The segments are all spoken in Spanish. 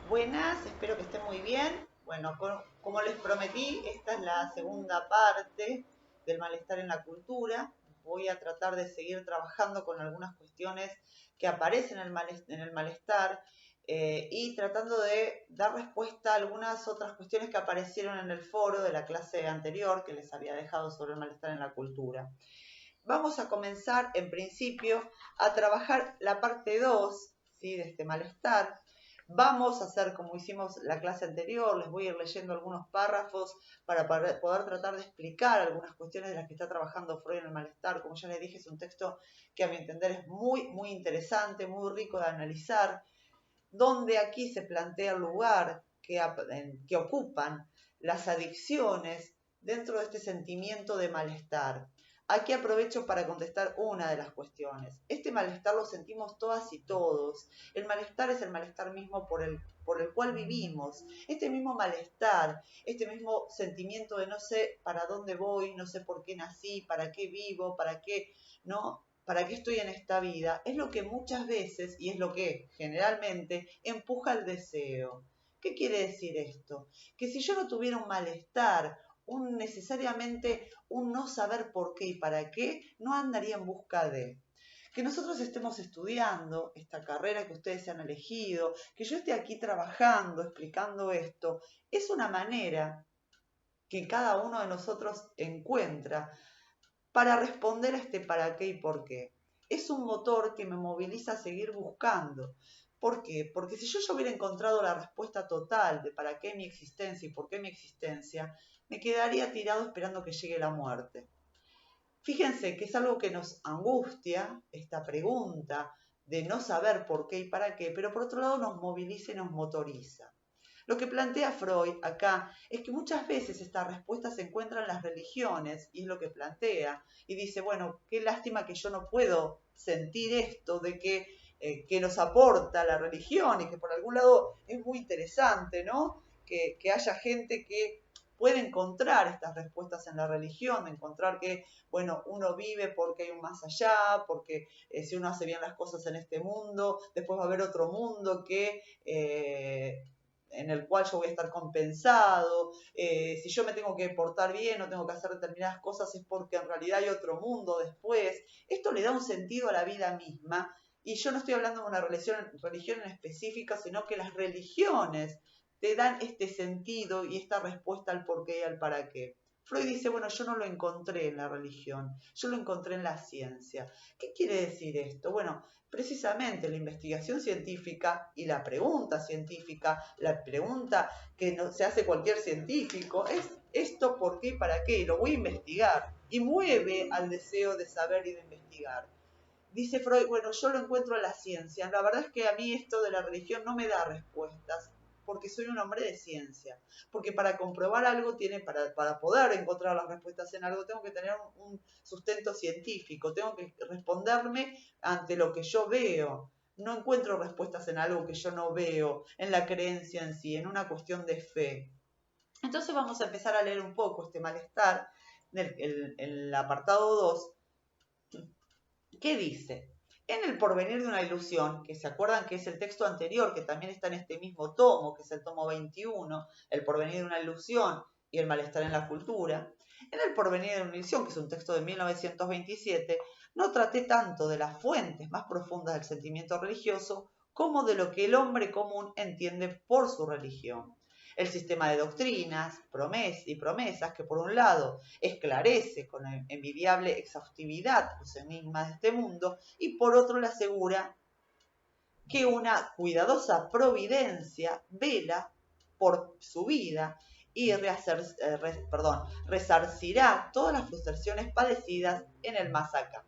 Buenas, espero que estén muy bien. Bueno, como les prometí, esta es la segunda parte del malestar en la cultura. Voy a tratar de seguir trabajando con algunas cuestiones que aparecen en el malestar y tratando de dar respuesta a algunas otras cuestiones que aparecieron en el foro de la clase anterior que les había dejado sobre el malestar en la cultura. Vamos a comenzar, en principio, a trabajar la parte 2, ¿sí?, de este malestar. Vamos a hacer como hicimos la clase anterior, les voy a ir leyendo algunos párrafos para poder tratar de explicar algunas cuestiones de las que está trabajando Freud en el malestar. Como ya les dije, es un texto que a mi entender es muy interesante, muy rico de analizar, donde aquí se plantea el lugar que ocupan las adicciones dentro de este sentimiento de malestar. Aquí aprovecho para contestar una de las cuestiones. Este malestar lo sentimos todas y todos. El malestar es el malestar mismo por el cual vivimos. Este mismo malestar, este mismo sentimiento de no sé para dónde voy, no sé por qué nací, para qué vivo, para qué, ¿no? ¿Para qué estoy en esta vida? Es lo que muchas veces, y es lo que generalmente, empuja al deseo. ¿Qué quiere decir esto? Que si yo no tuviera un malestar, necesariamente un no saber por qué y para qué, no andaría en busca de. Que nosotros estemos estudiando esta carrera que ustedes se han elegido, que yo esté aquí trabajando, explicando esto, es una manera que cada uno de nosotros encuentra para responder a este para qué y por qué. Es un motor que me moviliza a seguir buscando. ¿Por qué? Porque si yo ya hubiera encontrado la respuesta total de para qué mi existencia y por qué mi existencia, me quedaría tirado esperando que llegue la muerte. Fíjense que es algo que nos angustia, esta pregunta de no saber por qué y para qué, pero por otro lado nos moviliza y nos motoriza. Lo que plantea Freud acá es que muchas veces esta respuesta se encuentra en las religiones, y es lo que plantea, y dice, bueno, qué lástima que yo no puedo sentir esto de que nos aporta la religión, y que por algún lado es muy interesante, ¿no? Que haya gente que puede encontrar estas respuestas en la religión, encontrar que, bueno, uno vive porque hay un más allá, porque si uno hace bien las cosas en este mundo, después va a haber otro mundo en el cual yo voy a estar compensado, si yo me tengo que portar bien o tengo que hacer determinadas cosas es porque en realidad hay otro mundo después. Esto le da un sentido a la vida misma, y yo no estoy hablando de una religión en específica, sino que las religiones te dan este sentido y esta respuesta al por qué y al para qué. Freud dice, bueno, yo no lo encontré en la religión, yo lo encontré en la ciencia. ¿Qué quiere decir esto? Bueno, precisamente la investigación científica y la pregunta científica, la pregunta que no, se hace cualquier científico, es esto por qué y para qué, lo voy a investigar, y mueve al deseo de saber y de investigar. Dice Freud, bueno, yo lo encuentro en la ciencia. La verdad es que a mí esto de la religión no me da respuestas, porque soy un hombre de ciencia. Porque para comprobar algo, para poder encontrar las respuestas en algo, tengo que tener un sustento científico, tengo que responderme ante lo que yo veo. No encuentro respuestas en algo que yo no veo, en la creencia en sí, en una cuestión de fe. Entonces vamos a empezar a leer un poco este malestar, el apartado 2. ¿Qué dice? En el porvenir de una ilusión, que se acuerdan que es el texto anterior, que también está en este mismo tomo, que es el tomo 21, el porvenir de una ilusión y el malestar en la cultura, en el porvenir de una ilusión, que es un texto de 1927, no traté tanto de las fuentes más profundas del sentimiento religioso como de lo que el hombre común entiende por su religión. El sistema de doctrinas y promesas que por un lado esclarece con envidiable exhaustividad los enigmas de este mundo y por otro le asegura que una cuidadosa providencia vela por su vida y resarcirá todas las frustraciones padecidas en el más acá.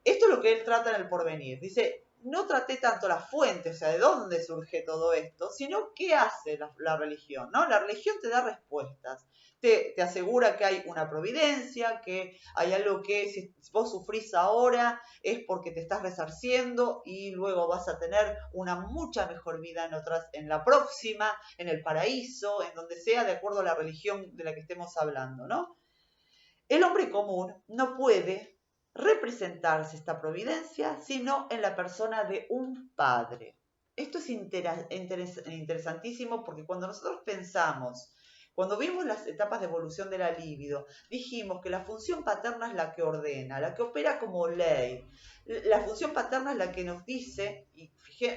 Esto es lo que él trata en el porvenir. Dice, no traté tanto la fuente, o sea, de dónde surge todo esto, sino qué hace la religión, ¿no? La religión te da respuestas, te asegura que hay una providencia, que hay algo que si vos sufrís ahora es porque te estás resarciendo y luego vas a tener una mucha mejor vida en la próxima, en el paraíso, en donde sea, de acuerdo a la religión de la que estemos hablando, ¿no? El hombre común no puede representarse esta providencia sino en la persona de un padre. esto es interesantísimo porque cuando nosotros pensamos, cuando vimos las etapas de evolución de la libido, dijimos que la función paterna es la que ordena, la que opera como ley. La función paterna es la que nos dice, y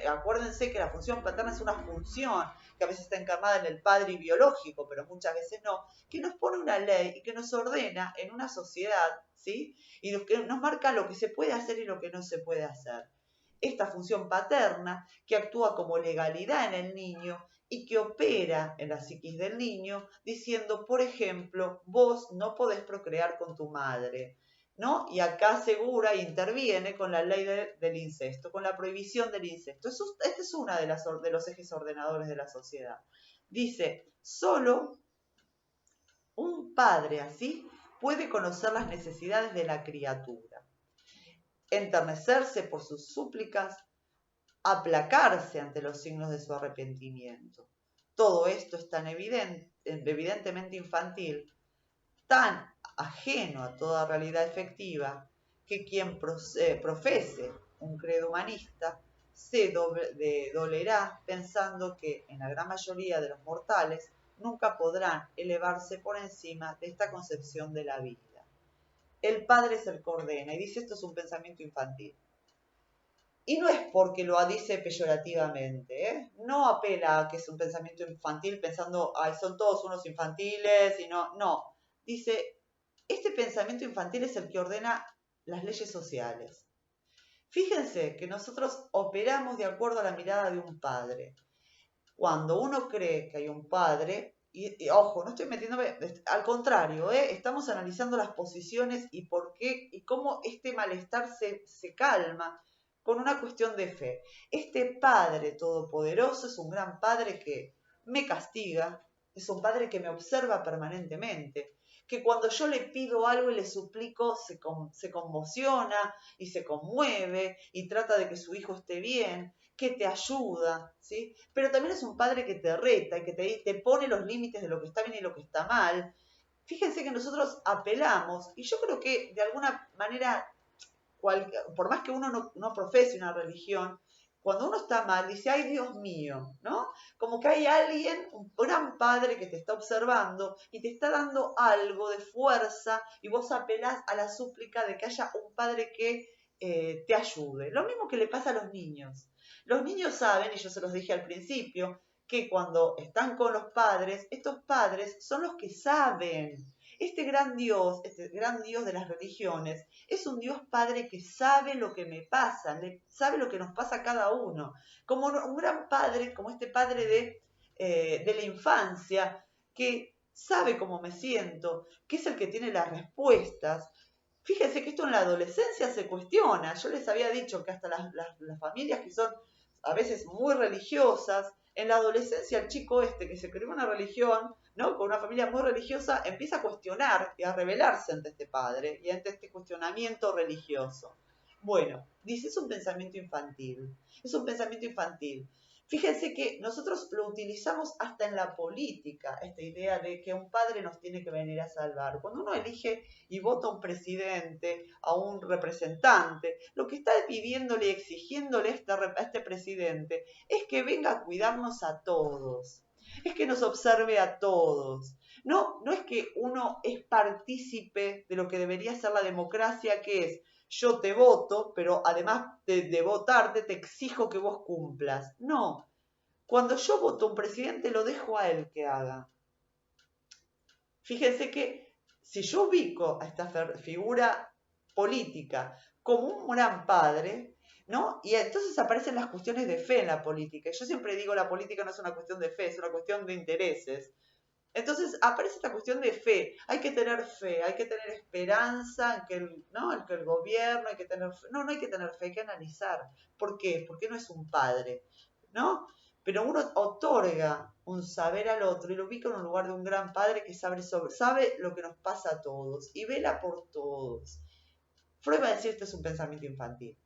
acuérdense que la función paterna es una función que a veces está encarnada en el padre biológico, pero muchas veces no, que nos pone una ley y que nos ordena en una sociedad, ¿sí? Y que nos marca lo que se puede hacer y lo que no se puede hacer. Esta función paterna que actúa como legalidad en el niño y que opera en la psiquis del niño diciendo, por ejemplo, vos no podés procrear con tu madre, ¿no? Y acá asegura e interviene con la ley del incesto, con la prohibición del incesto. Este es uno de los ejes ordenadores de la sociedad. Dice, solo un padre así puede conocer las necesidades de la criatura, enternecerse por sus súplicas, aplacarse ante los signos de su arrepentimiento. Todo esto es tan evidentemente infantil, tan ajeno a toda realidad efectiva, que quien profese un credo humanista se dolerá pensando que en la gran mayoría de los mortales nunca podrán elevarse por encima de esta concepción de la vida. El padre es el que ordena, y dice esto es un pensamiento infantil. Y no es porque lo dice peyorativamente, ¿eh? No apela a que es un pensamiento infantil pensando, ay, son todos unos infantiles, y no. Dice, este pensamiento infantil es el que ordena las leyes sociales. Fíjense que nosotros operamos de acuerdo a la mirada de un padre. Cuando uno cree que hay un padre, y ojo, no estoy metiéndome, al contrario, estamos analizando las posiciones y por qué y cómo este malestar se calma con una cuestión de fe. Este Padre Todopoderoso es un gran Padre que me castiga, es un Padre que me observa permanentemente, que cuando yo le pido algo y le suplico se conmociona y se conmueve y trata de que su hijo esté bien, que te ayuda, ¿sí? Pero también es un padre que te reta y que te pone los límites de lo que está bien y lo que está mal. Fíjense que nosotros apelamos, y yo creo que de alguna manera, por más que uno no profese una religión, cuando uno está mal, dice, ay Dios mío, ¿no? Como que hay alguien, un gran padre que te está observando y te está dando algo de fuerza y vos apelás a la súplica de que haya un padre que te ayude. Lo mismo que le pasa a los niños. Los niños saben, y yo se los dije al principio, que cuando están con los padres, estos padres son los que saben. Este gran Dios de las religiones, es un Dios Padre que sabe lo que me pasa, sabe lo que nos pasa a cada uno. Como un gran Padre, como este Padre de la infancia, que sabe cómo me siento, que es el que tiene las respuestas. Fíjense que esto en la adolescencia se cuestiona. Yo les había dicho que hasta las familias que son a veces muy religiosas, en la adolescencia el chico que se creó una religión, ¿no? Con una familia muy religiosa, empieza a cuestionar y a rebelarse ante este padre y ante este cuestionamiento religioso. Bueno, dice, es un pensamiento infantil. Es un pensamiento infantil. Fíjense que nosotros lo utilizamos hasta en la política, esta idea de que un padre nos tiene que venir a salvar. Cuando uno elige y vota a un presidente, a un representante, lo que está pidiéndole y exigiéndole a este presidente es que venga a cuidarnos a todos, es que nos observe a todos. No es que uno es partícipe de lo que debería ser la democracia, que es yo te voto, pero además de votarte te exijo que vos cumplas. No, cuando yo voto a un presidente lo dejo a él que haga. Fíjense que si yo ubico a esta figura política como un gran padre, ¿no? Y entonces aparecen las cuestiones de fe en la política. Yo siempre digo, la política no es una cuestión de fe, es una cuestión de intereses. Entonces aparece esta cuestión de fe. Hay que tener fe, hay que tener esperanza en que en que el gobierno, hay que tener fe. No hay que tener fe, hay que analizar. ¿Por qué? Porque no es un padre, ¿no? Pero uno otorga un saber al otro y lo ubica en un lugar de un gran padre que sabe lo que nos pasa a todos y vela por todos. Freud va a decir, este es un pensamiento infantil.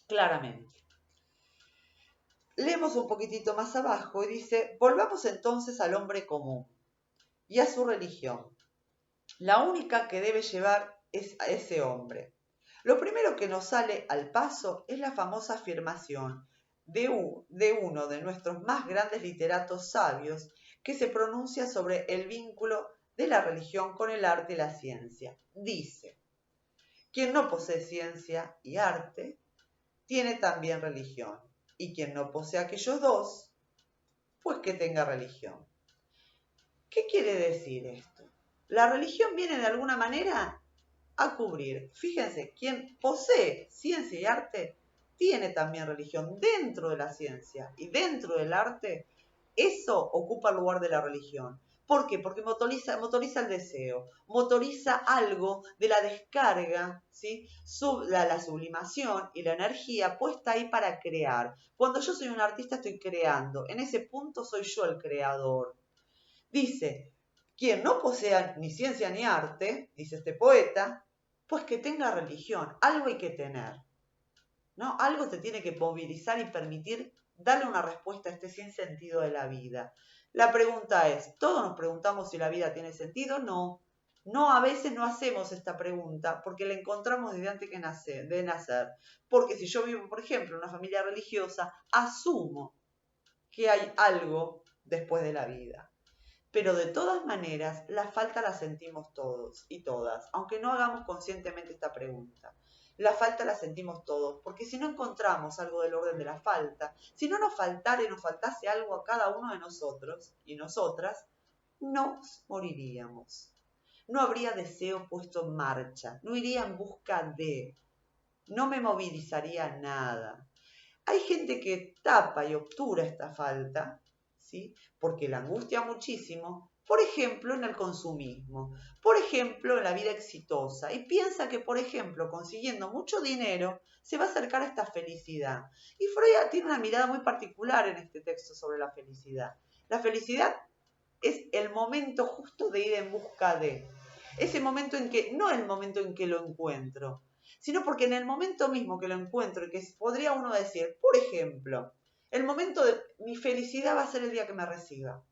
Claramente. Leemos un poquitito más abajo y dice, volvamos entonces al hombre común y a su religión. La única que debe llevar es a ese hombre. Lo primero que nos sale al paso es la famosa afirmación, de uno de nuestros más grandes literatos sabios que se pronuncia sobre el vínculo de la religión con el arte y la ciencia. Dice: quien no posee ciencia y arte, tiene también religión. Y quien no posee aquellos dos, pues que tenga religión. ¿Qué quiere decir esto? La religión viene de alguna manera a cubrir. Fíjense, quien posee ciencia y arte, tiene también religión dentro de la ciencia y dentro del arte. Eso ocupa el lugar de la religión. ¿Por qué? Porque motoriza el deseo, motoriza algo de la descarga, ¿sí? La sublimación y la energía puesta ahí para crear. Cuando yo soy un artista estoy creando, en ese punto soy yo el creador. Dice: quien no posea ni ciencia ni arte, dice este poeta, pues que tenga religión, algo hay que tener, ¿no? Algo te tiene que movilizar y permitir darle una respuesta a este sinsentido de la vida. La pregunta es, ¿todos nos preguntamos si la vida tiene sentido? No. No, a veces no hacemos esta pregunta porque la encontramos desde antes de nacer. Porque si yo vivo, por ejemplo, en una familia religiosa, asumo que hay algo después de la vida. Pero de todas maneras, la falta la sentimos todos y todas, aunque no hagamos conscientemente esta pregunta. La falta la sentimos todos, porque si no encontramos algo del orden de la falta, si no nos faltara y nos faltase algo a cada uno de nosotros y nosotras, nos moriríamos. No habría deseo puesto en marcha, no iría en busca de, no me movilizaría nada. Hay gente que tapa y obtura esta falta, ¿sí? Porque la angustia muchísimo, por ejemplo, en el consumismo, por ejemplo, en la vida exitosa, y piensa que, por ejemplo, consiguiendo mucho dinero, se va a acercar a esta felicidad. Y Freud tiene una mirada muy particular en este texto sobre la felicidad. La felicidad es el momento justo de ir en busca de, ese momento en que, no el momento en que lo encuentro, sino porque en el momento mismo que lo encuentro y que podría uno decir, por ejemplo, el momento de mi felicidad va a ser el día que me reciba.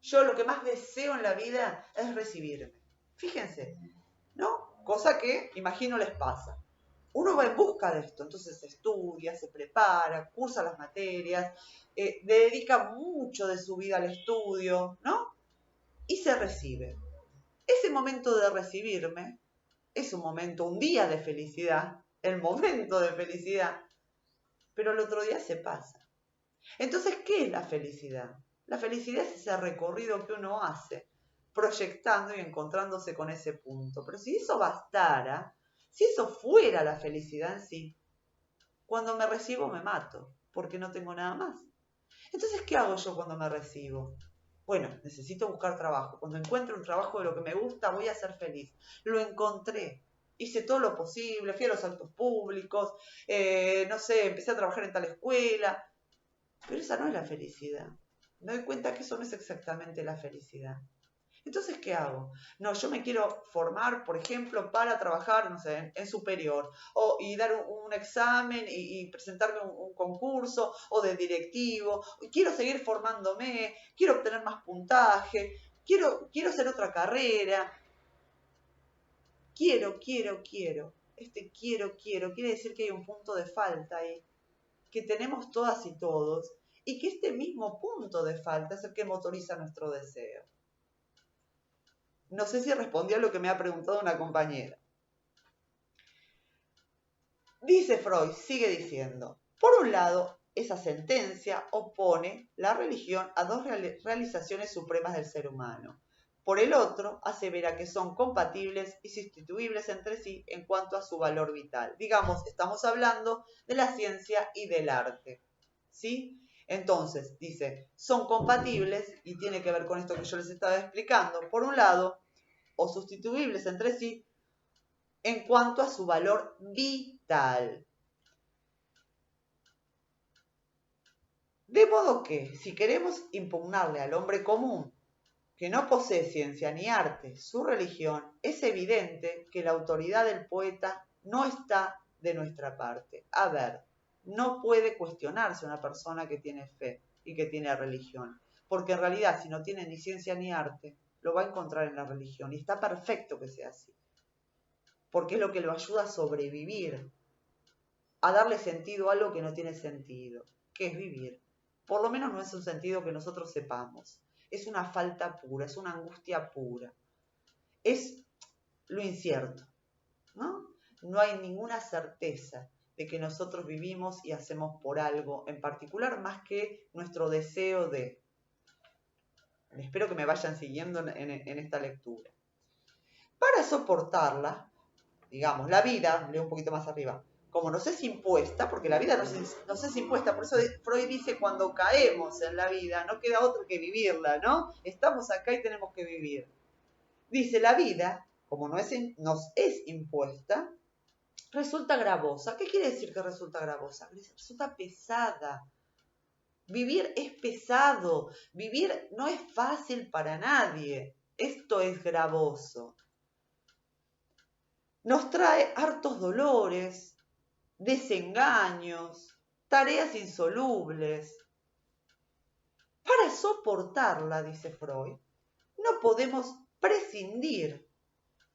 Yo lo que más deseo en la vida es recibirme. Fíjense, ¿no? Cosa que, imagino, les pasa. Uno va en busca de esto, entonces estudia, se prepara, cursa las materias, dedica mucho de su vida al estudio, ¿no? Y se recibe. Ese momento de recibirme es un momento, un día de felicidad, el momento de felicidad, pero el otro día se pasa. Entonces, ¿qué es la felicidad? La felicidad es ese recorrido que uno hace, proyectando y encontrándose con ese punto. Pero si eso bastara, si eso fuera la felicidad en sí, cuando me recibo me mato, porque no tengo nada más. Entonces, ¿qué hago yo cuando me recibo? Bueno, necesito buscar trabajo. Cuando encuentro un trabajo de lo que me gusta, voy a ser feliz. Lo encontré. Hice todo lo posible, fui a los actos públicos, no sé, empecé a trabajar en tal escuela. Pero esa no es la felicidad. Me doy cuenta que eso no es exactamente la felicidad. Entonces, ¿qué hago? No, yo me quiero formar, por ejemplo, para trabajar, no sé, en superior, y dar un examen y presentarme un concurso, o de directivo, quiero seguir formándome, quiero obtener más puntaje, quiero hacer otra carrera, quiero. Este quiero, quiere decir que hay un punto de falta ahí, que tenemos todas y todos, y que este mismo punto de falta es el que motoriza nuestro deseo. No sé si respondí a lo que me ha preguntado una compañera. Dice Freud, sigue diciendo, por un lado, esa sentencia opone la religión a dos realizaciones supremas del ser humano. Por el otro, asevera que son compatibles y sustituibles entre sí en cuanto a su valor vital. Digamos, estamos hablando de la ciencia y del arte, ¿sí? Entonces, dice, son compatibles y tiene que ver con esto que yo les estaba explicando. Por un lado, o sustituibles entre sí en cuanto a su valor vital. De modo que, si queremos impugnarle al hombre común, que no posee ciencia ni arte, su religión, es evidente que la autoridad del poeta no está de nuestra parte. A ver, no puede cuestionarse una persona que tiene fe y que tiene religión, porque en realidad si no tiene ni ciencia ni arte, lo va a encontrar en la religión, y está perfecto que sea así, porque es lo que lo ayuda a sobrevivir, a darle sentido a algo que no tiene sentido. ¿qué es vivir? Por lo menos no es un sentido que nosotros sepamos. Es una falta pura, es una angustia pura. Es lo incierto, ¿no? No hay ninguna certeza de que nosotros vivimos y hacemos por algo en particular más que nuestro deseo de. Espero que me vayan siguiendo en esta lectura. Para soportarla, digamos, la vida, leo un poquito más arriba, como nos es impuesta, porque la vida nos es impuesta, por eso Freud dice, cuando caemos en la vida, no queda otro que vivirla, ¿no? Estamos acá y tenemos que vivir. Dice, la vida, como nos es impuesta, resulta gravosa. ¿Qué quiere decir que resulta gravosa? Resulta pesada. Vivir es pesado. Vivir no es fácil para nadie. Esto es gravoso. Nos trae hartos dolores, desengaños, tareas insolubles. Para soportarla, dice Freud, no podemos prescindir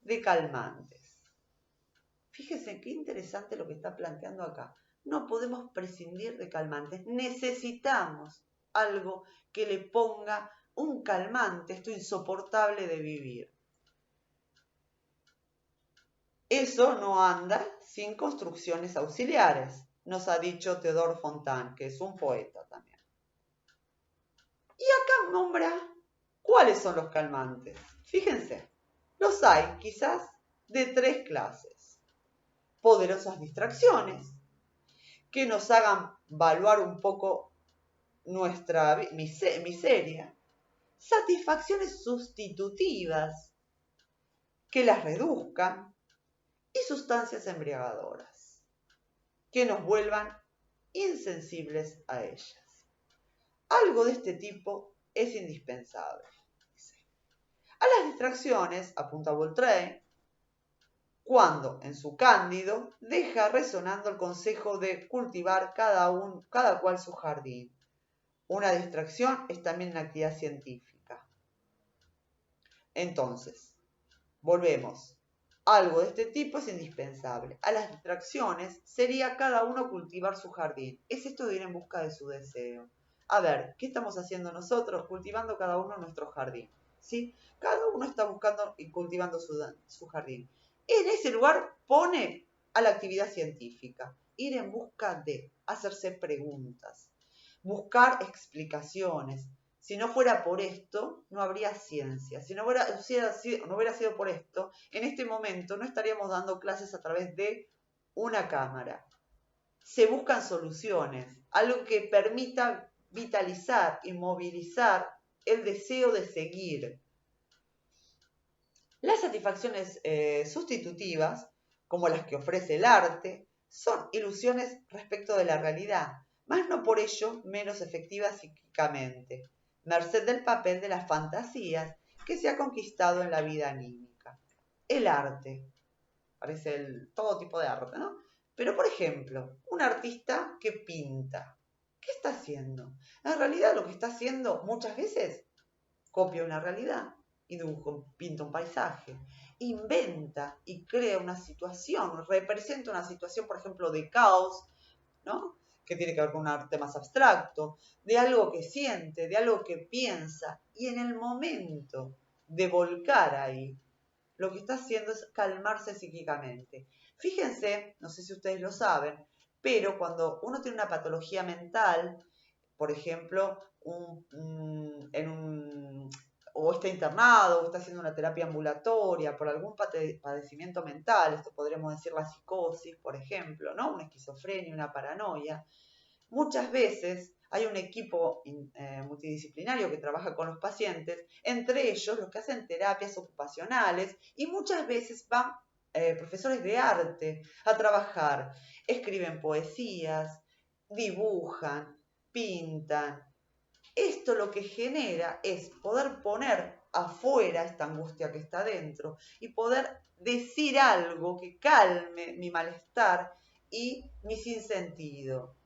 de calmantes. Fíjense qué interesante lo que está planteando acá. No podemos prescindir de calmantes. Necesitamos algo que le ponga un calmante, esto insoportable de vivir. Eso no anda sin construcciones auxiliares, nos ha dicho Théodore Fontane, que es un poeta también. Y acá nombra cuáles son los calmantes. Fíjense, los hay quizás de 3 clases. Poderosas distracciones que nos hagan valuar un poco nuestra miseria. Satisfacciones sustitutivas que las reduzcan. Y sustancias embriagadoras que nos vuelvan insensibles a ellas. Algo de este tipo es indispensable. A las distracciones, apunta Voltaire, cuando en su Cándido deja resonando el consejo de cultivar cada cual su jardín. Una distracción es también una actividad científica. Entonces, volvemos. Algo de este tipo es indispensable. A las distracciones sería cada uno cultivar su jardín. Es esto de ir en busca de su deseo. A ver, ¿qué estamos haciendo nosotros? Cultivando cada uno nuestro jardín. ¿Sí? Cada uno está buscando y cultivando su jardín. En ese lugar pone a la actividad científica. Ir en busca de, hacerse preguntas, buscar explicaciones. Si no fuera por esto, no habría ciencia. Si no hubiera sido por esto, en este momento no estaríamos dando clases a través de una cámara. Se buscan soluciones, algo que permita vitalizar y movilizar el deseo de seguir. Las satisfacciones sustitutivas, como las que ofrece el arte, son ilusiones respecto de la realidad, mas no por ello menos efectivas psíquicamente, merced del papel de las fantasías que se ha conquistado en la vida anímica. El arte, parece todo tipo de arte, ¿no? Pero, por ejemplo, un artista que pinta, ¿qué está haciendo? En realidad lo que está haciendo muchas veces copia una realidad y pinta un paisaje, inventa y crea una situación, representa una situación, por ejemplo, de caos, ¿no? Que tiene que ver con un arte más abstracto, de algo que siente, de algo que piensa, y en el momento de volcar ahí, lo que está haciendo es calmarse psíquicamente. Fíjense, no sé si ustedes lo saben, pero cuando uno tiene una patología mental, por ejemplo, o está internado, o está haciendo una terapia ambulatoria por algún padecimiento mental, esto podríamos decir la psicosis, por ejemplo, ¿no? Una esquizofrenia, una paranoia. Muchas veces hay un equipo multidisciplinario que trabaja con los pacientes, entre ellos los que hacen terapias ocupacionales, y muchas veces van profesores de arte a trabajar, escriben poesías, dibujan, pintan. Esto lo que genera es poder poner afuera esta angustia que está dentro y poder decir algo que calme mi malestar y mi sinsentido.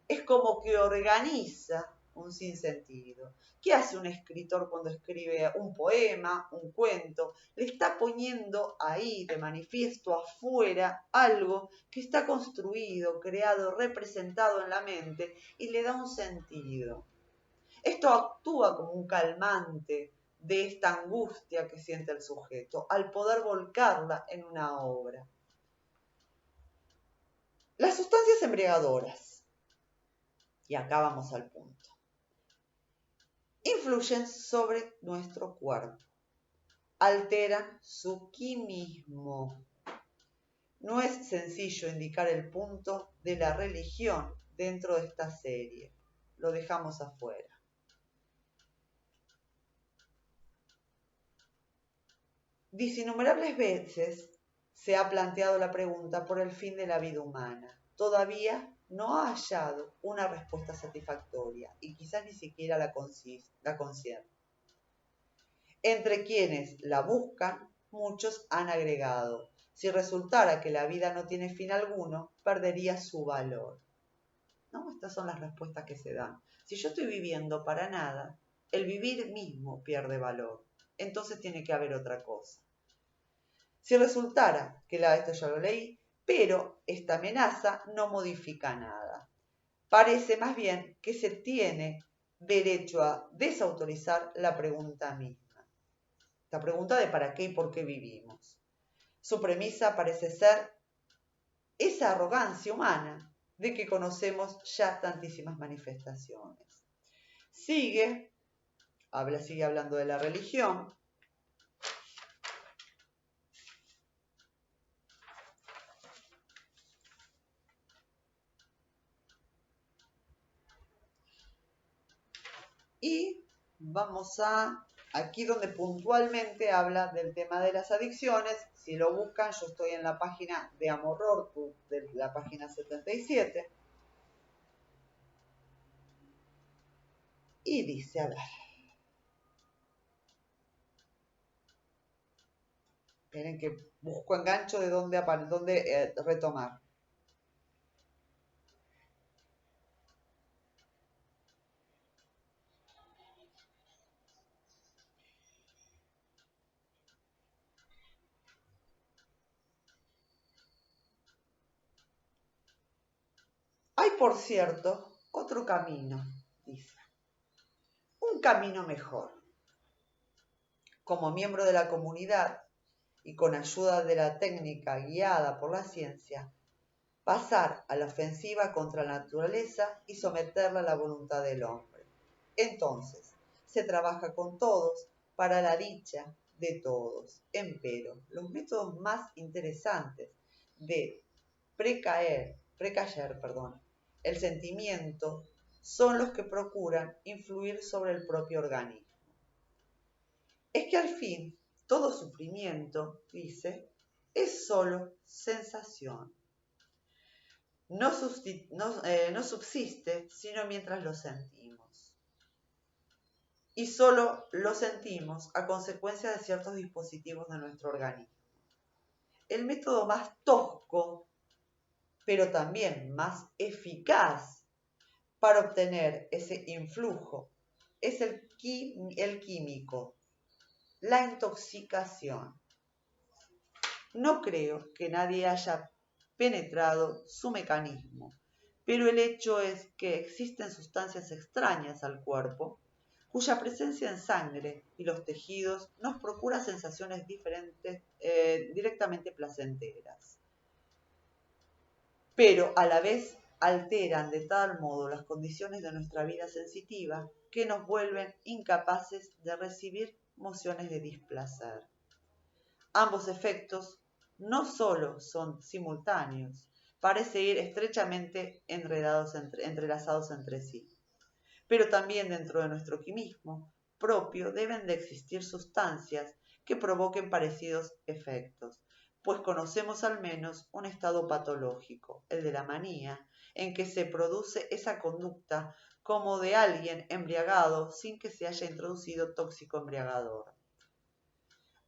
Es como que organiza un sinsentido. ¿Qué hace un escritor cuando escribe un poema, un cuento? Le está poniendo ahí de manifiesto afuera algo que está construido, creado, representado en la mente y le da un sentido. Esto actúa como un calmante de esta angustia que siente el sujeto al poder volcarla en una obra. Las sustancias embriagadoras, y acá vamos al punto, influyen sobre nuestro cuerpo, alteran su quimismo. No es sencillo indicar el punto de la religión dentro de esta serie, lo dejamos afuera. Innumerables veces se ha planteado la pregunta por el fin de la vida humana. Todavía no ha hallado una respuesta satisfactoria y quizás ni siquiera la concierne. Entre quienes la buscan, muchos han agregado: si resultara que la vida no tiene fin alguno, perdería su valor. ¿No? Estas son las respuestas que se dan. Si yo estoy viviendo para nada, el vivir mismo pierde valor. Entonces tiene que haber otra cosa. Si resultara que esto ya lo leí, pero esta amenaza no modifica nada. Parece más bien que se tiene derecho a desautorizar la pregunta misma. La pregunta de para qué y por qué vivimos. Su premisa parece ser esa arrogancia humana de que conocemos ya tantísimas manifestaciones. Sigue hablando de la religión. Y vamos aquí donde puntualmente habla del tema de las adicciones. Si lo buscan, yo estoy en la página de Amor Ortu, de la página 77. Y dice, a ver. Esperen que busco engancho de dónde retomar. Hay, por cierto, otro camino, dice. Un camino mejor. Como miembro de la comunidad y con ayuda de la técnica guiada por la ciencia, pasar a la ofensiva contra la naturaleza y someterla a la voluntad del hombre. Entonces, se trabaja con todos para la dicha de todos. Empero, los métodos más interesantes de precaer el sentimiento son los que procuran influir sobre el propio organismo. Es que al fin, todo sufrimiento, dice, es solo sensación. No subsiste sino mientras lo sentimos. Y solo lo sentimos a consecuencia de ciertos dispositivos de nuestro organismo. El método más tosco, pero también más eficaz para obtener ese influjo, es el químico, la intoxicación. No creo que nadie haya penetrado su mecanismo, pero el hecho es que existen sustancias extrañas al cuerpo cuya presencia en sangre y los tejidos nos procura sensaciones diferentes, directamente placenteras, pero a la vez alteran de tal modo las condiciones de nuestra vida sensitiva que nos vuelven incapaces de recibir mociones de displacer. Ambos efectos no solo son simultáneos, parece ir estrechamente entrelazados entre sí, pero también dentro de nuestro quimismo propio deben de existir sustancias que provoquen parecidos efectos, pues conocemos al menos un estado patológico, el de la manía, en que se produce esa conducta como de alguien embriagado sin que se haya introducido tóxico embriagador.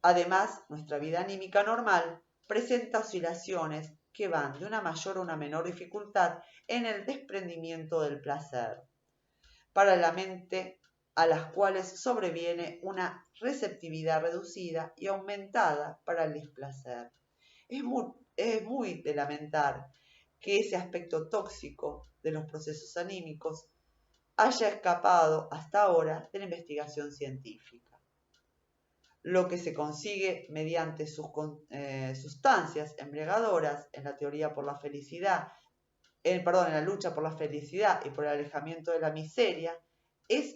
Además, nuestra vida anímica normal presenta oscilaciones que van de una mayor a una menor dificultad en el desprendimiento del placer. para la mente, a las cuales sobreviene una receptividad reducida y aumentada para el displacer. Es muy de lamentar que ese aspecto tóxico de los procesos anímicos haya escapado hasta ahora de la investigación científica. Lo que se consigue mediante sus sustancias embriagadoras en la teoría por la felicidad, en la lucha por la felicidad y por el alejamiento de la miseria, es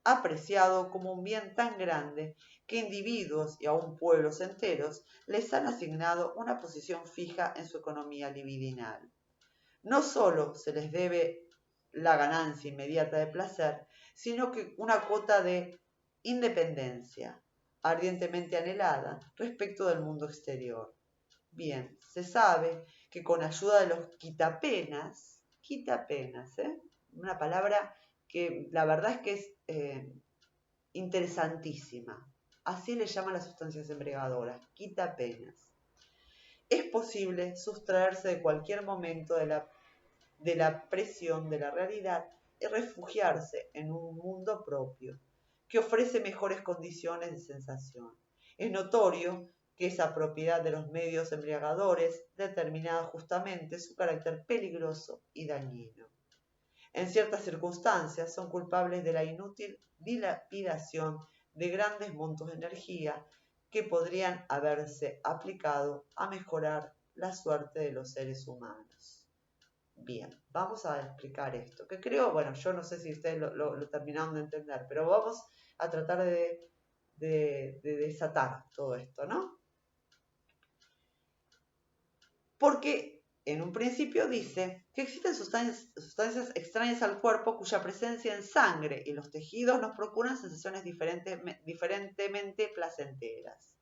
apreciado como un bien tan grande que individuos y aún pueblos enteros les han asignado una posición fija en su economía libidinal. No solo se les debe la ganancia inmediata de placer, sino que una cuota de independencia, ardientemente anhelada, respecto del mundo exterior. Bien, se sabe que con ayuda de los quitapenas, una palabra que la verdad es que es interesantísima, así le llaman las sustancias embriagadoras, quitapenas. Es posible sustraerse de cualquier momento de la presión de la realidad y refugiarse en un mundo propio, que ofrece mejores condiciones de sensación. Es notorio que esa propiedad de los medios embriagadores determina justamente su carácter peligroso y dañino. En ciertas circunstancias son culpables de la inútil dilapidación de grandes montos de energía que podrían haberse aplicado a mejorar la suerte de los seres humanos. Bien, vamos a explicar esto, que creo, bueno, yo no sé si ustedes lo terminaron de entender, pero vamos a tratar de desatar todo esto, ¿no? Porque en un principio dice que existen sustancias extrañas al cuerpo cuya presencia en sangre y los tejidos nos procuran sensaciones diferentemente placenteras,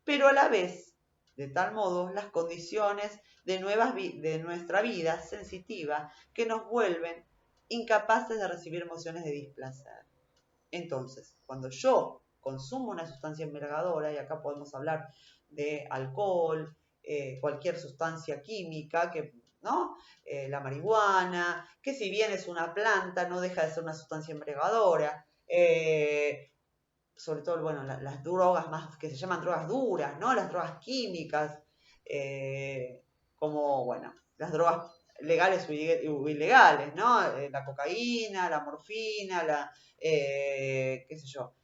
pero a la vez, de tal modo, las condiciones de nuestra vida sensitiva que nos vuelven incapaces de recibir emociones de displacer. Entonces, cuando yo consumo una sustancia embriagadora, y acá podemos hablar de alcohol, cualquier sustancia química, ¿no? La marihuana, que si bien es una planta, no deja de ser una sustancia embriagadora. Sobre todo, bueno, las drogas más que se llaman drogas duras, ¿no? Las drogas químicas, como, bueno, las drogas legales o ilegales, ¿no? La cocaína, la morfina, qué sé yo,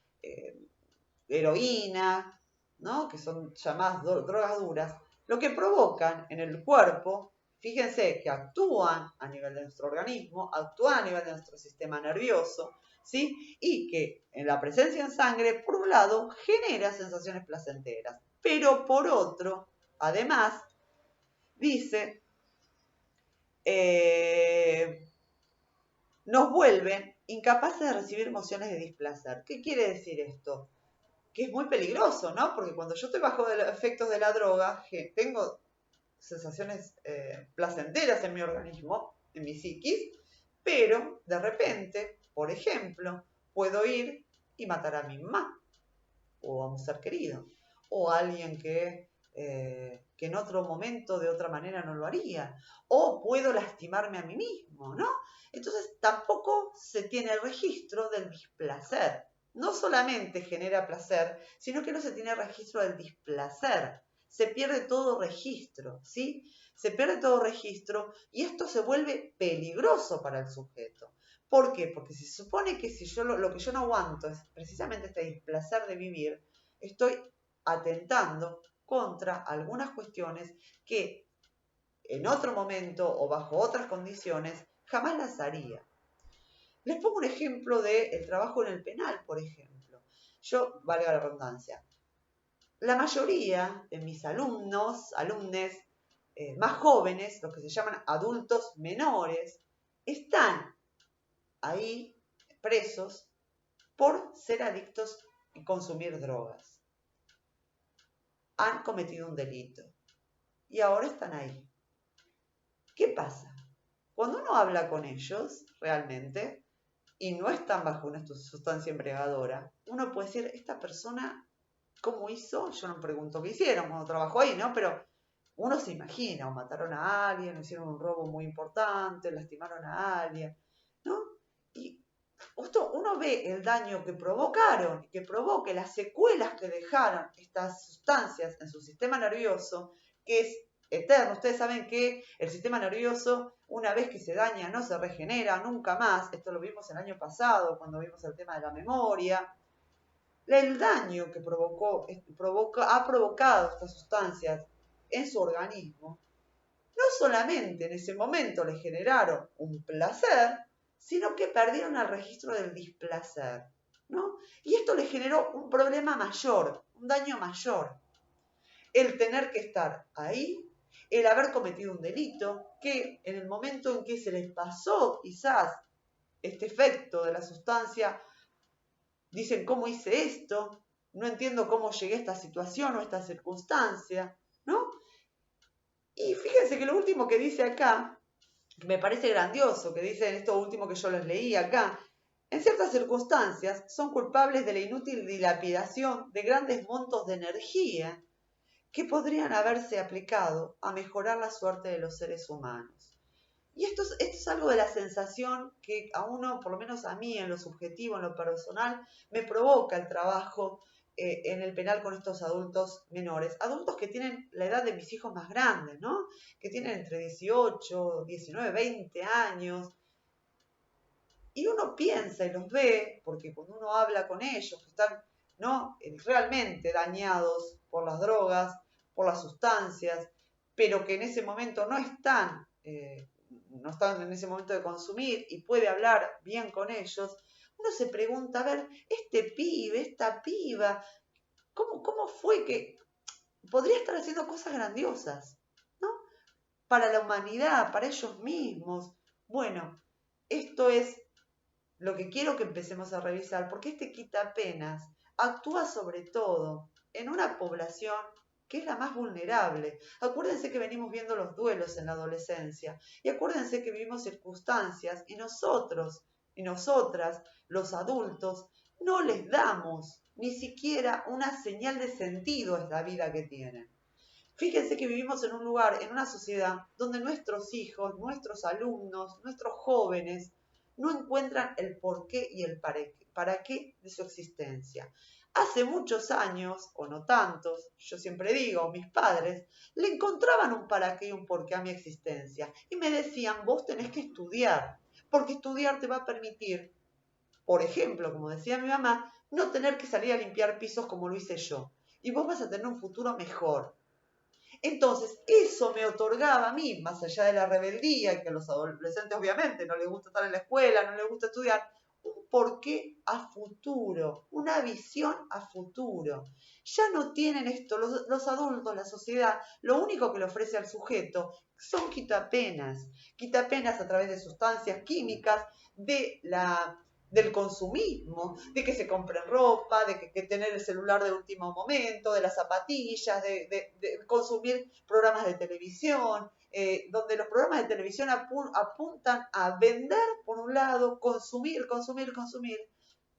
heroína, ¿no? Que son llamadas drogas duras, lo que provocan en el cuerpo, fíjense que actúan a nivel de nuestro organismo, actúan a nivel de nuestro sistema nervioso, ¿sí? Y que en la presencia en sangre, por un lado, genera sensaciones placenteras, pero por otro, además, dice, nos vuelven incapaces de recibir emociones de displacer. ¿Qué quiere decir esto? Que es muy peligroso, ¿no? Porque cuando yo estoy bajo los efectos de la droga, tengo sensaciones placenteras en mi organismo, en mi psiquis, pero de repente, por ejemplo, puedo ir y matar a mi mamá, o a un ser querido, o a alguien que en otro momento de otra manera no lo haría, o puedo lastimarme a mí mismo, ¿no? Entonces tampoco se tiene el registro del displacer. No solamente genera placer, sino que no se tiene registro del displacer. Se pierde todo registro, ¿sí? Se pierde todo registro y esto se vuelve peligroso para el sujeto. ¿Por qué? Porque se supone que si yo lo que yo no aguanto es precisamente este displacer de vivir, estoy atentando contra algunas cuestiones que en otro momento o bajo otras condiciones jamás las haría. Les pongo un ejemplo del trabajo en el penal, por ejemplo. Yo, valga la redundancia, la mayoría de mis alumnes más jóvenes, los que se llaman adultos menores, están ahí presos por ser adictos y consumir drogas. Han cometido un delito y ahora están ahí. ¿Qué pasa? Cuando uno habla con ellos realmente y no están bajo una sustancia embriagadora, uno puede decir, esta persona, ¿cómo hizo? Yo no pregunto qué hicieron cuando trabajó ahí, ¿no? Pero uno se imagina, o mataron a alguien, o hicieron un robo muy importante, lastimaron a alguien, ¿no? Y uno ve el daño que provocaron, que provoque las secuelas que dejaron estas sustancias en su sistema nervioso, que es eterno. Ustedes saben que el sistema nervioso, una vez que se daña, no se regenera nunca más. Esto lo vimos el año pasado, cuando vimos el tema de la memoria. El daño que ha provocado estas sustancias en su organismo, no solamente en ese momento le generaron un placer, sino que perdieron el registro del displacer, ¿no? Y esto le generó un problema mayor, un daño mayor. El tener que estar ahí, el haber cometido un delito, que en el momento en que se les pasó quizás este efecto de la sustancia, dicen, ¿cómo hice esto? No entiendo cómo llegué a esta situación o a esta circunstancia, ¿no? Y fíjense que lo último que dice acá, me parece grandioso, que dice en esto último que yo les leí acá, en ciertas circunstancias son culpables de la inútil dilapidación de grandes montos de energía que podrían haberse aplicado a mejorar la suerte de los seres humanos. Y esto es algo de la sensación que a uno, por lo menos a mí, en lo subjetivo, en lo personal, me provoca el trabajo en el penal con estos adultos menores. Adultos que tienen la edad de mis hijos más grandes, ¿no? Que tienen entre 18, 19, 20 años. Y uno piensa y los ve, porque cuando uno habla con ellos, que están, ¿no?, realmente dañados por las drogas, por las sustancias, pero que en ese momento no están en ese momento de consumir y puede hablar bien con ellos, uno se pregunta, a ver, este pibe, esta piba, ¿cómo fue que podría estar haciendo cosas grandiosas, ¿no? Para la humanidad, para ellos mismos? Bueno, esto es lo que quiero que empecemos a revisar, porque este quitapenas actúa sobre todo en una población que es la más vulnerable. Acuérdense que venimos viendo los duelos en la adolescencia y acuérdense que vivimos circunstancias y nosotros y nosotras, los adultos, no les damos ni siquiera una señal de sentido a la vida que tienen. Fíjense que vivimos en un lugar, en una sociedad, donde nuestros hijos, nuestros alumnos, nuestros jóvenes, no encuentran el porqué y el para qué de su existencia. Hace muchos años, o no tantos, yo siempre digo, mis padres, le encontraban un para qué y un porqué a mi existencia. Y me decían, vos tenés que estudiar, porque estudiar te va a permitir, por ejemplo, como decía mi mamá, no tener que salir a limpiar pisos como lo hice yo. Y vos vas a tener un futuro mejor. Entonces, eso me otorgaba a mí, más allá de la rebeldía, que a los adolescentes obviamente no les gusta estar en la escuela, no les gusta estudiar, un porqué a futuro, una visión a futuro. Ya no tienen esto, los adultos, la sociedad, lo único que le ofrece al sujeto son quitapenas a través de sustancias químicas, del consumismo, de que se compren ropa, de que tener el celular de último momento, de las zapatillas, de consumir programas de televisión, donde los programas de televisión apuntan a vender por un lado, consumir,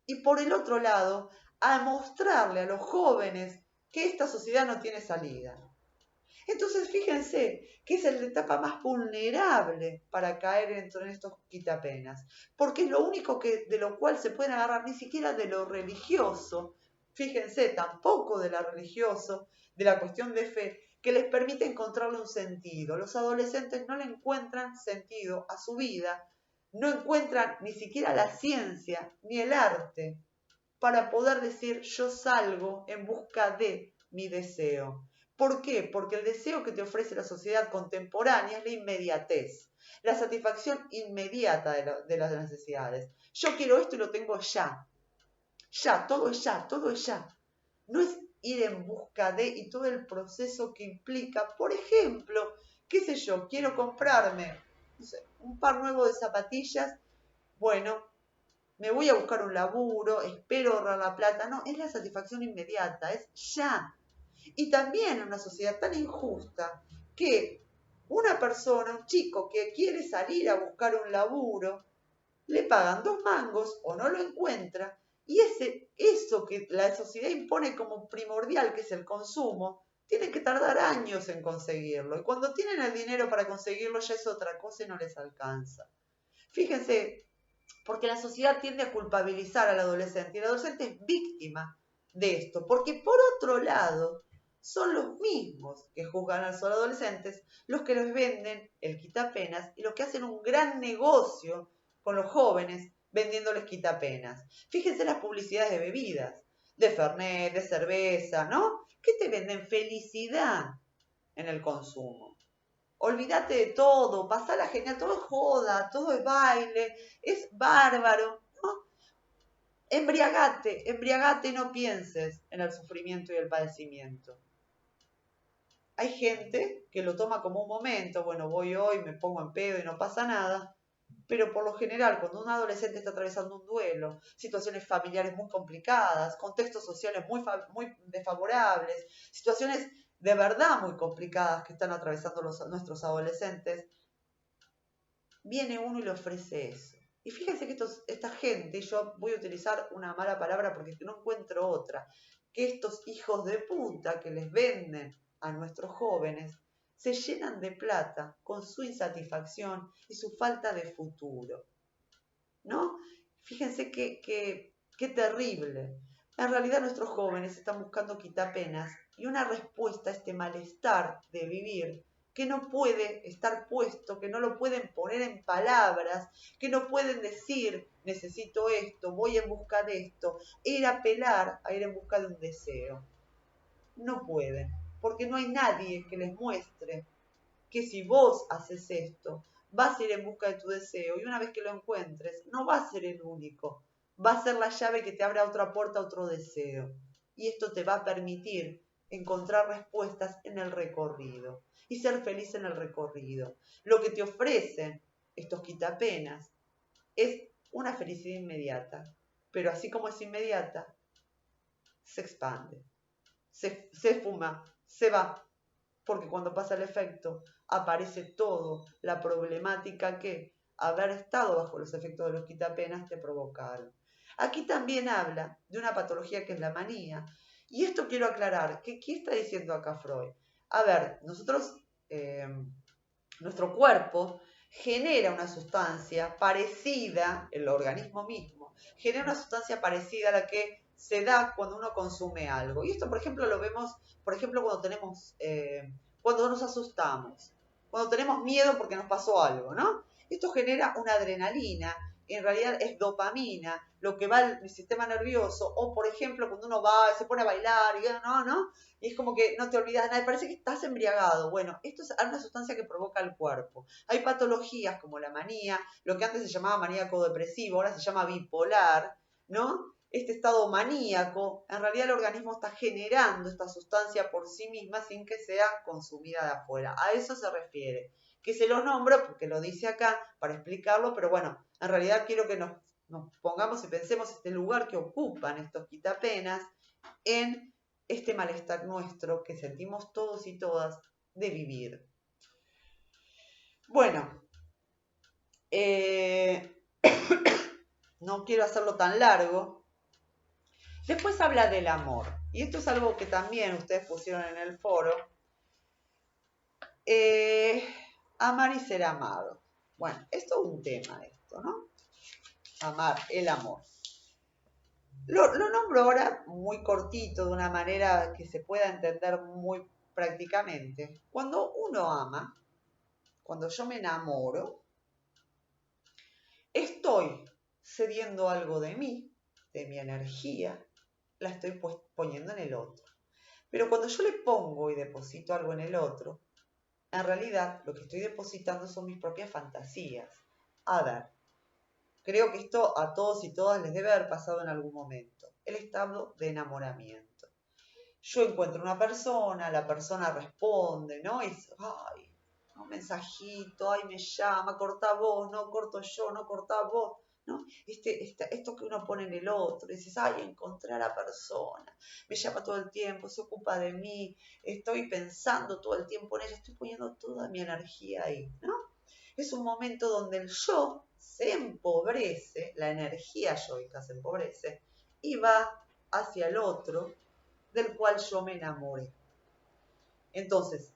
y por el otro lado, a mostrarle a los jóvenes que esta sociedad no tiene salida. Entonces, fíjense que es la etapa más vulnerable para caer en estos quitapenas, porque es lo único de lo cual se pueden agarrar, ni siquiera de lo religioso, fíjense, tampoco de lo religioso, de la cuestión de fe, que les permite encontrarle un sentido. Los adolescentes no le encuentran sentido a su vida, no encuentran ni siquiera la ciencia ni el arte para poder decir yo salgo en busca de mi deseo. ¿Por qué? Porque el deseo que te ofrece la sociedad contemporánea es la inmediatez, la satisfacción inmediata de las necesidades. Yo quiero esto y lo tengo ya. Ya, todo es ya, todo es ya. No es ir en busca de y todo el proceso que implica. Por ejemplo, qué sé yo, quiero comprarme, no sé, un par nuevo de zapatillas. Bueno, me voy a buscar un laburo, espero ahorrar la plata. No, es la satisfacción inmediata, es ya. Y también en una sociedad tan injusta que una persona, un chico que quiere salir a buscar un laburo, le pagan 2 mangos o no lo encuentra, y eso que la sociedad impone como primordial, que es el consumo, tiene que tardar años en conseguirlo. Y cuando tienen el dinero para conseguirlo ya es otra cosa y no les alcanza. Fíjense, porque la sociedad tiende a culpabilizar al adolescente y el adolescente es víctima de esto, porque por otro lado son los mismos que juzgan a los adolescentes los que les venden el quitapenas y los que hacen un gran negocio con los jóvenes vendiéndoles quitapenas. Fíjense las publicidades de bebidas, de Fernet, de cerveza, ¿no? ¿Qué te venden? Felicidad en el consumo. Olvídate de todo, pasala genial, todo es joda, todo es baile, es bárbaro, ¿no? Embriagate y no pienses en el sufrimiento y el padecimiento. Hay gente que lo toma como un momento, bueno, voy hoy, me pongo en pedo y no pasa nada, pero por lo general, cuando un adolescente está atravesando un duelo, situaciones familiares muy complicadas, contextos sociales muy desfavorables, situaciones de verdad muy complicadas que están atravesando nuestros adolescentes, viene uno y le ofrece eso. Y fíjense que esta gente, y yo voy a utilizar una mala palabra porque no encuentro otra, que estos hijos de puta que les venden a nuestros jóvenes se llenan de plata con su insatisfacción y su falta de futuro, ¿no? Fíjense qué terrible. En realidad nuestros jóvenes están buscando quitapenas y una respuesta a este malestar de vivir que no puede estar puesto, que no lo pueden poner en palabras, que no pueden decir necesito esto, voy en busca de esto, ir a apelar a ir en busca de un deseo. No pueden, porque no hay nadie que les muestre que si vos haces esto, vas a ir en busca de tu deseo y una vez que lo encuentres, no va a ser el único, va a ser la llave que te abra otra puerta a otro deseo. Y esto te va a permitir encontrar respuestas en el recorrido y ser feliz en el recorrido. Lo que te ofrecen estos quitapenas es una felicidad inmediata, pero así como es inmediata, se expande, se fuma, se va, porque cuando pasa el efecto aparece todo, la problemática que haber estado bajo los efectos de los quitapenas te provocaron. Aquí también habla de una patología que es la manía. Y esto quiero aclarar, ¿qué está diciendo acá Freud? A ver, nuestro cuerpo genera una sustancia parecida, el organismo mismo, genera una sustancia parecida a la que se da cuando uno consume algo. Y esto, por ejemplo, lo vemos, por ejemplo, cuando nos asustamos, cuando tenemos miedo porque nos pasó algo, ¿no? Esto genera una adrenalina, en realidad es dopamina, lo que va al sistema nervioso, o por ejemplo, cuando uno va, se pone a bailar, y ¿no? Y es como que no te olvidas de nada, parece que estás embriagado. Bueno, esto es una sustancia que provoca el cuerpo. Hay patologías como la manía, lo que antes se llamaba maníaco depresivo, ahora se llama bipolar, ¿no? Este estado maníaco, en realidad el organismo está generando esta sustancia por sí misma sin que sea consumida de afuera. A eso se refiere. Que se lo nombro porque lo dice acá para explicarlo, pero bueno, en realidad quiero que nos pongamos y pensemos este lugar que ocupan estos quitapenas en este malestar nuestro que sentimos todos y todas de vivir. Bueno, no quiero hacerlo tan largo. Después habla del amor, y esto es algo que también ustedes pusieron en el foro. Amar y ser amado. Bueno, esto es un tema esto, ¿no? Amar, el amor. Lo nombro ahora muy cortito, de una manera que se pueda entender muy prácticamente. Cuando uno ama, cuando yo me enamoro, estoy cediendo algo de mí, de mi energía, la estoy poniendo en el otro. Pero cuando yo le pongo y deposito algo en el otro, en realidad lo que estoy depositando son mis propias fantasías. A ver, creo que esto a todos y todas les debe haber pasado en algún momento. El estado de enamoramiento. Yo encuentro una persona, la persona responde, ¿no? Y dice, ay, un mensajito, ay, me llama, corta vos, no corto yo, no corta vos, ¿no? Esto que uno pone en el otro, dices, ay, encontré a la persona, me llama todo el tiempo, se ocupa de mí, estoy pensando todo el tiempo en ella, estoy poniendo toda mi energía ahí, ¿no? Es un momento donde el yo se empobrece, la energía yoica se empobrece y va hacia el otro del cual yo me enamoré. Entonces,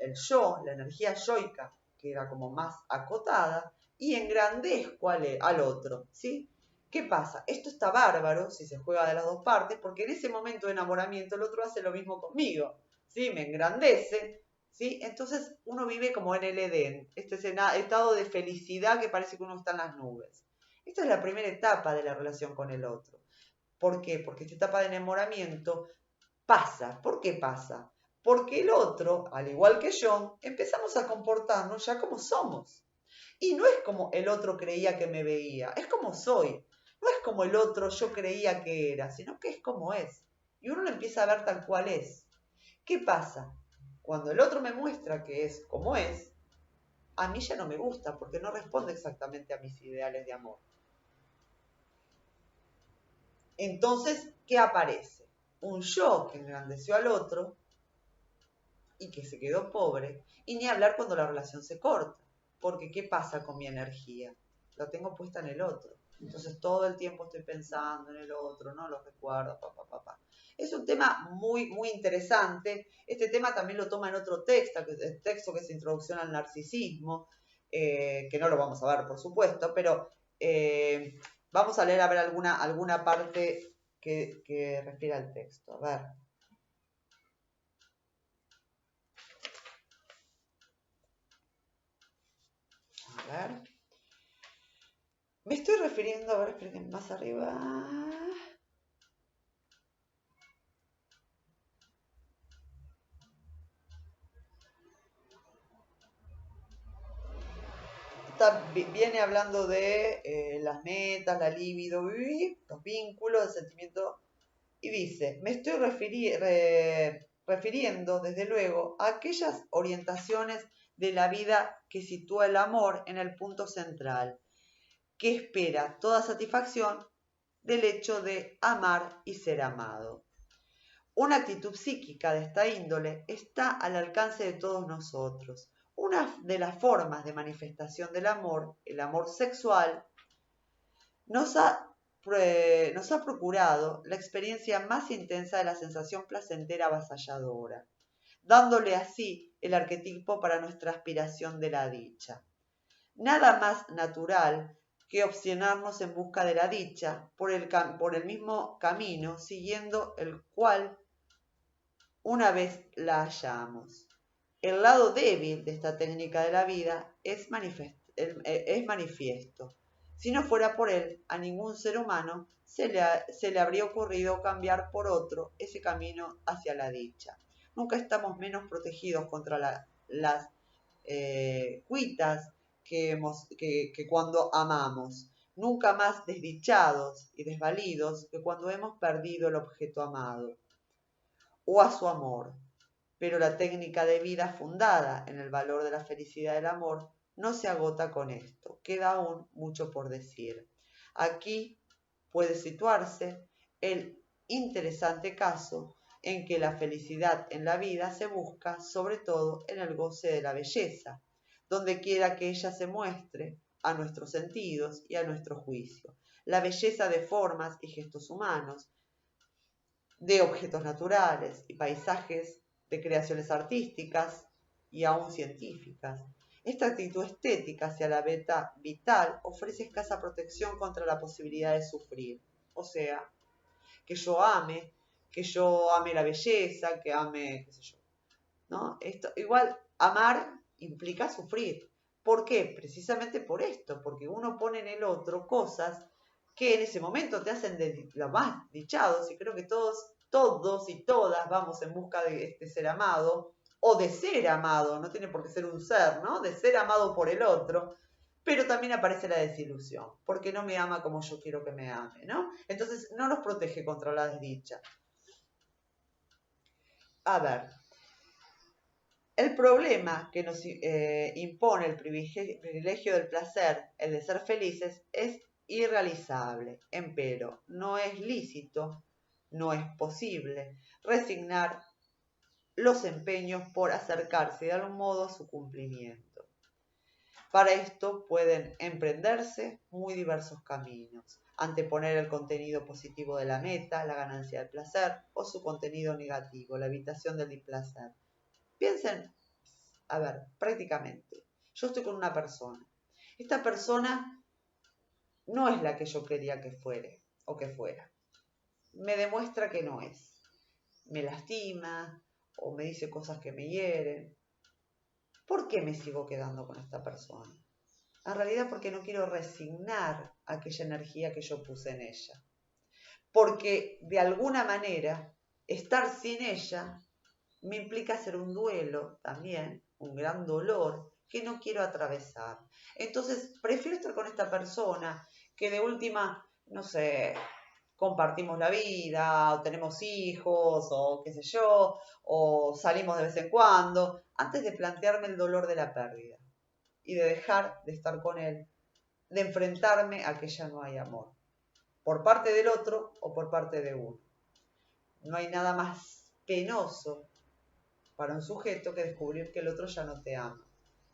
el yo, la energía yoica, queda como más acotada y engrandezco al otro, ¿sí? ¿Qué pasa? Esto está bárbaro si se juega de las dos partes, porque en ese momento de enamoramiento el otro hace lo mismo conmigo, ¿sí? Me engrandece, ¿sí? Entonces uno vive como en el Edén, este estado de felicidad que parece que uno está en las nubes. Esta es la primera etapa de la relación con el otro. ¿Por qué? Porque esta etapa de enamoramiento pasa. ¿Por qué pasa? Porque el otro, al igual que yo, empezamos a comportarnos ya como somos. Y no es como el otro creía que me veía, es como soy. No es como el otro yo creía que era, sino que es como es. Y uno lo empieza a ver tal cual es. ¿Qué pasa? Cuando el otro me muestra que es como es, a mí ya no me gusta porque no responde exactamente a mis ideales de amor. Entonces, ¿qué aparece? Un yo que engrandeció al otro y que se quedó pobre, y ni hablar cuando la relación se corta, porque ¿qué pasa con mi energía? La tengo puesta en el otro. Entonces todo el tiempo estoy pensando en el otro, no lo recuerdo, Es un tema muy, muy interesante. Este tema también lo toma en otro texto, que es Introducción al Narcisismo, que no lo vamos a ver, por supuesto, pero vamos a leer a ver alguna parte que refiere al texto. A ver. A ver. Me estoy refiriendo, a ver, esperen, más arriba. Viene hablando de las metas, la libido, los vínculos, el sentimiento. Y dice, me estoy refiriendo, desde luego, a aquellas orientaciones de la vida que sitúa el amor en el punto central, que espera toda satisfacción del hecho de amar y ser amado. Una actitud psíquica de esta índole está al alcance de todos nosotros. Una de las formas de manifestación del amor, el amor sexual, nos ha procurado la experiencia más intensa de la sensación placentera avasalladora, dándole así el arquetipo para nuestra aspiración de la dicha. Nada más natural que opcionarnos en busca de la dicha por el mismo camino, siguiendo el cual una vez la hallamos. El lado débil de esta técnica de la vida es manifiesto. Si no fuera por él, a ningún ser humano se le habría ocurrido cambiar por otro ese camino hacia la dicha. Nunca estamos menos protegidos contra las cuitas que cuando amamos. Nunca más desdichados y desvalidos que cuando hemos perdido el objeto amado o a su amor. Pero la técnica de vida fundada en el valor de la felicidad del amor no se agota con esto, queda aún mucho por decir. Aquí puede situarse el interesante caso en que la felicidad en la vida se busca sobre todo en el goce de la belleza, donde quiera que ella se muestre a nuestros sentidos y a nuestro juicio. La belleza de formas y gestos humanos, de objetos naturales y paisajes, de creaciones artísticas y aún científicas. Esta actitud estética hacia la beta vital ofrece escasa protección contra la posibilidad de sufrir. O sea, que yo ame la belleza, que ame, qué sé yo, ¿no? Igual, amar implica sufrir. ¿Por qué? Precisamente por esto, porque uno pone en el otro cosas que en ese momento te hacen de lo más dichados, y creo que todos y todas vamos en busca de este ser amado, o de ser amado, no tiene por qué ser un ser, ¿no? De ser amado por el otro, pero también aparece la desilusión, porque no me ama como yo quiero que me ame, ¿no? Entonces no nos protege contra la desdicha. A ver, el problema que nos impone el privilegio del placer, el de ser felices, es irrealizable. Empero, no es lícito, no es posible resignar los empeños por acercarse de algún modo a su cumplimiento. Para esto pueden emprenderse muy diversos caminos. Anteponer el contenido positivo de la meta, la ganancia del placer, o su contenido negativo, la evitación del displacer. Piensen, a ver, prácticamente, yo estoy con una persona. esta persona no es la que yo quería que fuere o que fuera. Me demuestra que no es. Me lastima o me dice cosas que me hieren. ¿Por qué me sigo quedando con esta persona? En realidad porque no quiero resignar aquella energía que yo puse en ella. Porque de alguna manera estar sin ella me implica hacer un duelo también, un gran dolor que no quiero atravesar. Entonces prefiero estar con esta persona que de última, no sé, compartimos la vida, o tenemos hijos, o qué sé yo, o salimos de vez en cuando, antes de plantearme el dolor de la pérdida y de dejar de estar con él, de enfrentarme a que ya no hay amor, por parte del otro o por parte de uno. No hay nada más penoso para un sujeto que descubrir que el otro ya no te ama.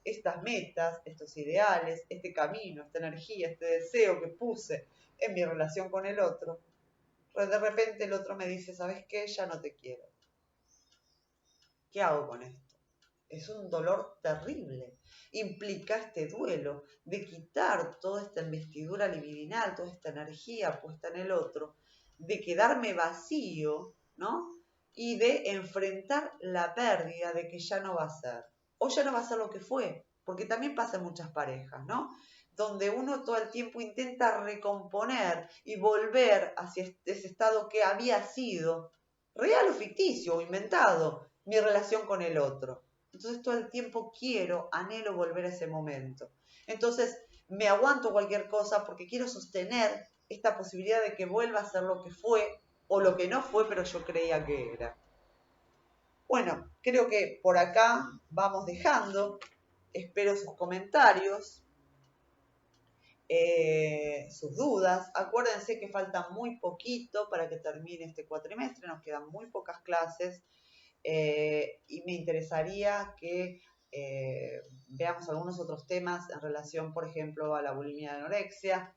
Estas metas, estos ideales, este camino, esta energía, este deseo que puse en mi relación con el otro, de repente el otro me dice, ¿sabes qué? Ya no te quiero. ¿Qué hago con esto? Es un dolor terrible. Implica este duelo de quitar toda esta investidura libidinal, toda esta energía puesta en el otro, de quedarme vacío, ¿no? Y de enfrentar la pérdida de que ya no va a ser. O ya no va a ser lo que fue, porque también pasa en muchas parejas, ¿no? Donde uno todo el tiempo intenta recomponer y volver hacia ese estado que había sido, real o ficticio o inventado, mi relación con el otro. Entonces todo el tiempo anhelo volver a ese momento. Entonces me aguanto cualquier cosa porque quiero sostener esta posibilidad de que vuelva a ser lo que fue o lo que no fue, pero yo creía que era. Bueno, creo que por acá vamos dejando. Espero sus comentarios, sus dudas. Acuérdense que falta muy poquito para que termine este cuatrimestre, nos quedan muy pocas clases. Y me interesaría que veamos algunos otros temas en relación, por ejemplo, a la bulimia y anorexia.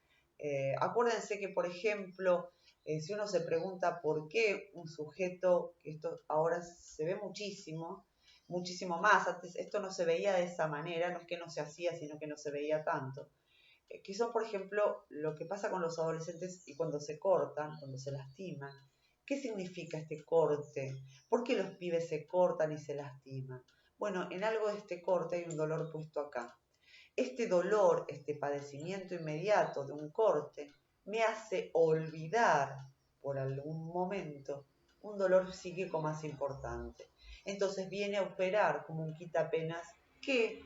Acuérdense que, por ejemplo, si uno se pregunta por qué un sujeto, que esto ahora se ve muchísimo, muchísimo más, antes esto no se veía de esa manera, no es que no se hacía, sino que no se veía tanto, que son, por ejemplo, lo que pasa con los adolescentes y cuando se cortan, cuando se lastiman. ¿Qué significa este corte? ¿Por qué los pibes se cortan y se lastiman? Bueno, en algo de este corte hay un dolor puesto acá. Este dolor, este padecimiento inmediato de un corte, me hace olvidar por algún momento un dolor psíquico más importante. Entonces viene a operar como un quitapenas que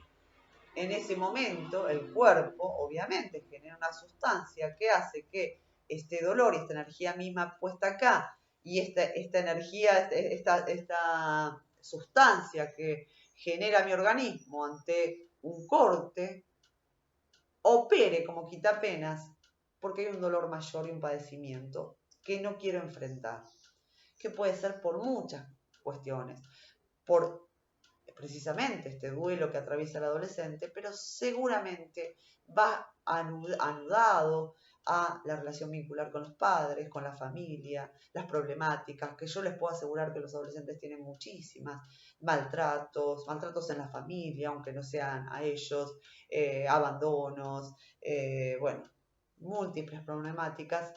en ese momento el cuerpo obviamente genera una sustancia que hace que este dolor y esta energía misma puesta acá y esta energía, esta sustancia que genera mi organismo ante un corte, opere como quitapenas porque hay un dolor mayor y un padecimiento que no quiero enfrentar, que puede ser por muchas cuestiones, por precisamente este duelo que atraviesa el adolescente, pero seguramente va anudado a la relación vincular con los padres, con la familia, las problemáticas, que yo les puedo asegurar que los adolescentes tienen muchísimas, maltratos en la familia, aunque no sean a ellos, abandonos, bueno, múltiples problemáticas.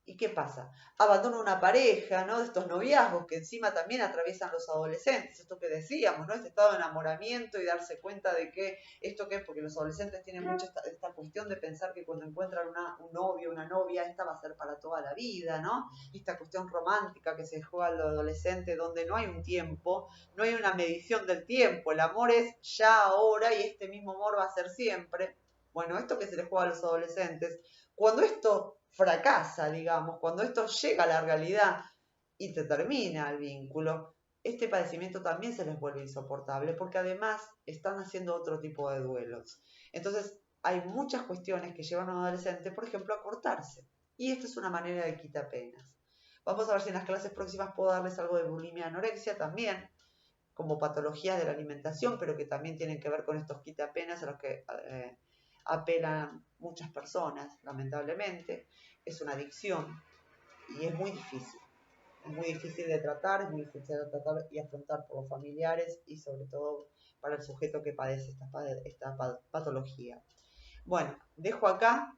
¿Y qué pasa? Abandono una pareja, ¿no? De estos noviazgos que encima también atraviesan los adolescentes, esto que decíamos, ¿no? Este estado de enamoramiento y darse cuenta de que esto que es, porque los adolescentes tienen mucho esta cuestión de pensar que cuando encuentran un novio, una novia, esta va a ser para toda la vida, ¿no? Esta cuestión romántica que se juega al adolescente donde no hay un tiempo, no hay una medición del tiempo, el amor es ya, ahora y este mismo amor va a ser siempre. Bueno, esto que se les juega a los adolescentes, cuando esto fracasa, digamos, cuando esto llega a la realidad y te termina el vínculo, este padecimiento también se les vuelve insoportable porque además están haciendo otro tipo de duelos. Entonces, hay muchas cuestiones que llevan a un adolescente, por ejemplo, a cortarse. Y esta es una manera de quitapenas. Vamos a ver si en las clases próximas puedo darles algo de bulimia y anorexia también, como patologías de la alimentación, pero que también tienen que ver con estos quitapenas a los que apelan muchas personas, lamentablemente. Es una adicción y es muy difícil. Es muy difícil de tratar, es muy difícil de tratar y afrontar por los familiares y sobre todo para el sujeto que padece esta patología. Bueno, dejo acá.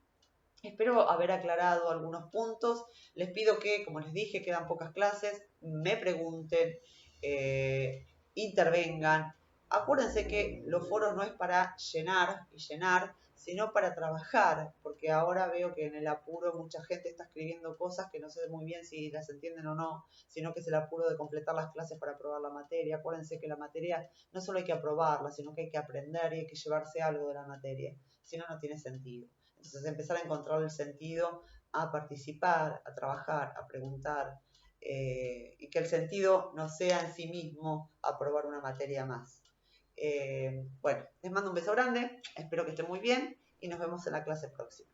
Espero haber aclarado algunos puntos. Les pido que, como les dije, quedan pocas clases, me pregunten, intervengan. Acuérdense que los foros no es para llenar y llenar, sino para trabajar, porque ahora veo que en el apuro mucha gente está escribiendo cosas que no sé muy bien si las entienden o no, sino que es el apuro de completar las clases para aprobar la materia. Acuérdense que la materia no solo hay que aprobarla, sino que hay que aprender y hay que llevarse algo de la materia, si no, no tiene sentido. Entonces empezar a encontrar el sentido a participar, a trabajar, a preguntar, y que el sentido no sea en sí mismo aprobar una materia más. Bueno, les mando un beso grande, espero que estén muy bien y nos vemos en la clase próxima.